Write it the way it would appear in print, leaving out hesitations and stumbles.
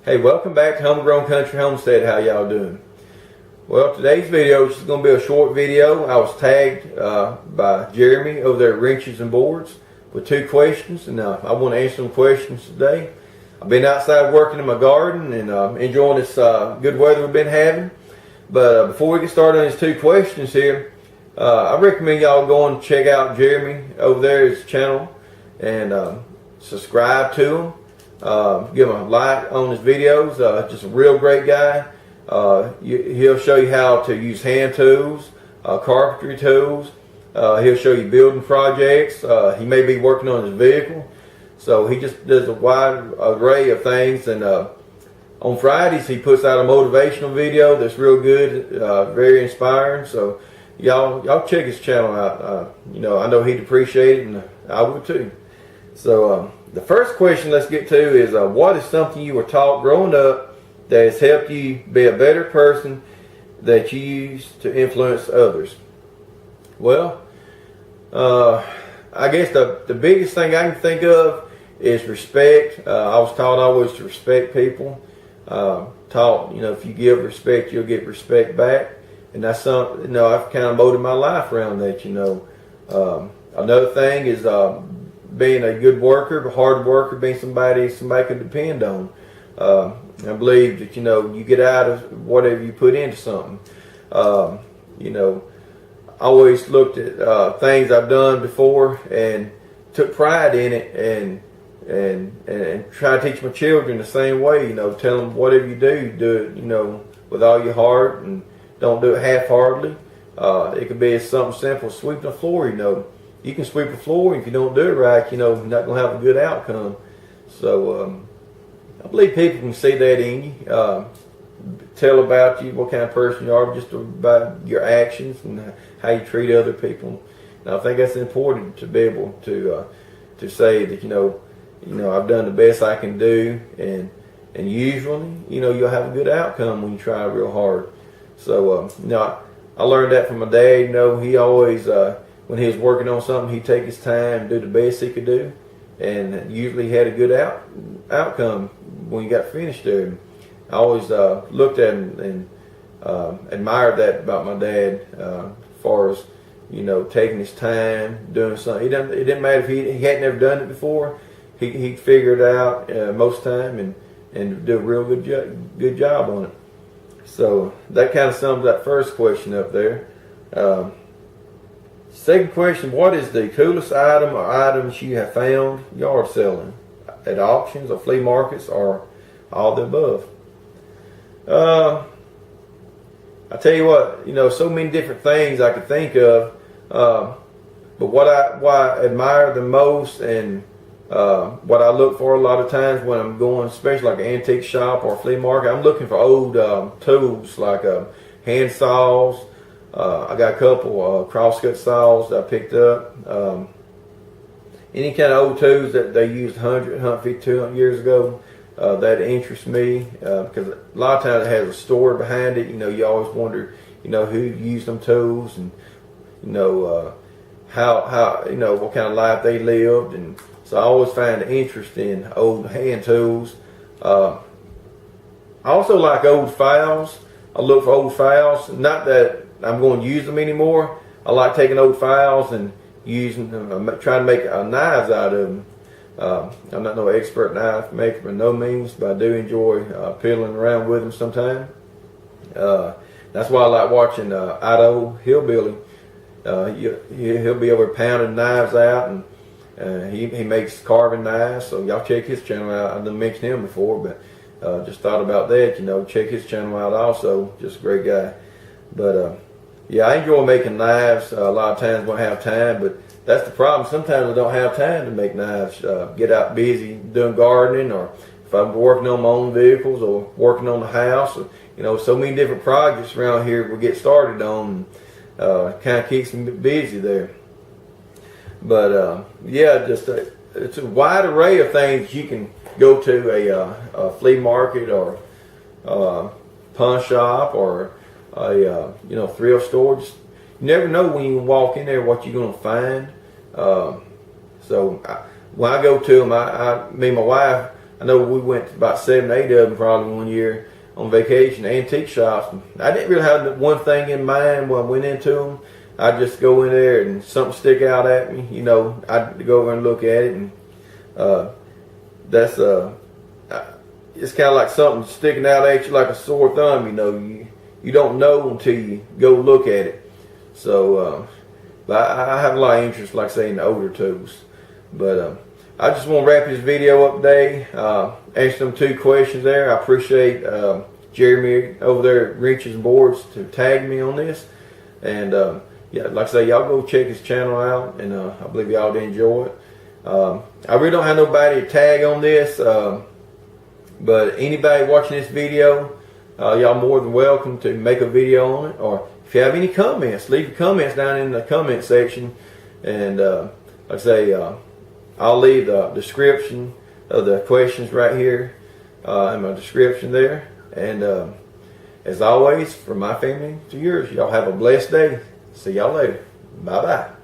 Hey, welcome back to Homegrown Country Homestead. How y'all doing? Well, today's video is going to be a short video. I was tagged by Jeremy over there at Wrenches and Boards with 2 questions, and I want to answer some questions today. I've been outside working in my garden and enjoying this good weather we've been having. But before we get started on these 2 questions here, I recommend y'all go and check out Jeremy over there, his channel, and subscribe to him. Give him a like on his videos. Just a real great guy. He'll show you how to use hand tools, carpentry tools. He'll show you building projects. He may be working on his vehicle. So he just does a wide array of things. And on Fridays he puts out a motivational video that's real good, very inspiring. So y'all check his channel out. I know he'd appreciate it, and I would too. So the first question let's get to is what is something you were taught growing up that has helped you be a better person that you use to influence others? Well, I guess the biggest thing I can think of is respect. I was taught always to respect people. Taught, if you give respect, you'll get respect back. And that's something, I've kind of molded my life around that, Another thing is being a good worker, a hard worker, being somebody can depend on. I believe that, you get out of whatever you put into something. I always looked at things I've done before and took pride in it, and try to teach my children the same way. Tell them whatever you do it, with all your heart, and don't do it half-heartedly. It could be something simple, sweeping the floor. You can sweep the floor, and if you don't do it right, you're not going to have a good outcome. So I believe people can see that in you, tell about you, what kind of person you are, just about your actions and how you treat other people. And I think that's important to be able to say that I've done the best I can do, and usually you'll have a good outcome when you try real hard. So I learned that from my dad. He always when he was working on something, he'd take his time and do the best he could do, and usually had a good outcome when he got finished there. I always looked at him and admired that about my dad, as far as taking his time, doing something. It didn't matter if he hadn't ever done it before. He'd figure it out most time and do a real good job on it. So that kind of sums that first question up there. Second question, what is the coolest item or items you have found yard selling at auctions or flea markets, or all the above? I tell you what, so many different things I could think of, but what I admire the most, and what I look for a lot of times when I'm going, especially like an antique shop or a flea market, I'm looking for old tools like hand saws. I got a couple crosscut saws that I picked up. Any kind of old tools that they used 100, 150, 200 years ago, that interests me, because a lot of times it has a story behind it. You always wonder, who used them tools, and how what kind of life they lived, and so I always find an interest in old hand tools. I also like old files. I look for old files. Not that I'm going to use them anymore. I like taking old files and using them, trying to make knives out of them. I'm not no expert knife maker by no means, but I do enjoy piddling around with them sometimes. That's why I like watching Idaho Hillbilly. He'll be over pounding knives out, and he makes carving knives. So y'all check his channel out. I didn't mention him before, but just thought about that. Check his channel out also. Just a great guy. But yeah, I enjoy making knives. A lot of times when I have time, but that's the problem. Sometimes I don't have time to make knives. Get out busy doing gardening, or if I'm working on my own vehicles, or working on the house. Or, so many different projects around here we get started on. Kind of keeps me busy there. But yeah, it's a wide array of things. You can go to a flea market, or pawn shop, or a thrift store. Just, you never know when you walk in there what you're going to find. So when I go to them, me and my wife I know we went to about 7, 8 of them probably one year on vacation, antique shops. I didn't really have one thing in mind when I went into them. I just go in there and something stick out at me, you know, I'd go over and look at it, and that's it's kind of like something sticking out at you like a sore thumb, you know. You don't know until you go look at it. So, but I have a lot of interest, like I say, in the older tools. But I just want to wrap this video up today. Answer them 2 questions there. I appreciate Jeremy over there at Wrenches and Boards to tag me on this. And yeah, like I say, y'all go check his channel out, and I believe y'all did enjoy it. I really don't have nobody to tag on this, but anybody watching this video, y'all more than welcome to make a video on it. Or if you have any comments, leave your comments down in the comment section. And like I say, I'll leave the description of the questions right here in my description there. And as always, from my family to yours, y'all have a blessed day. See y'all later. Bye-bye.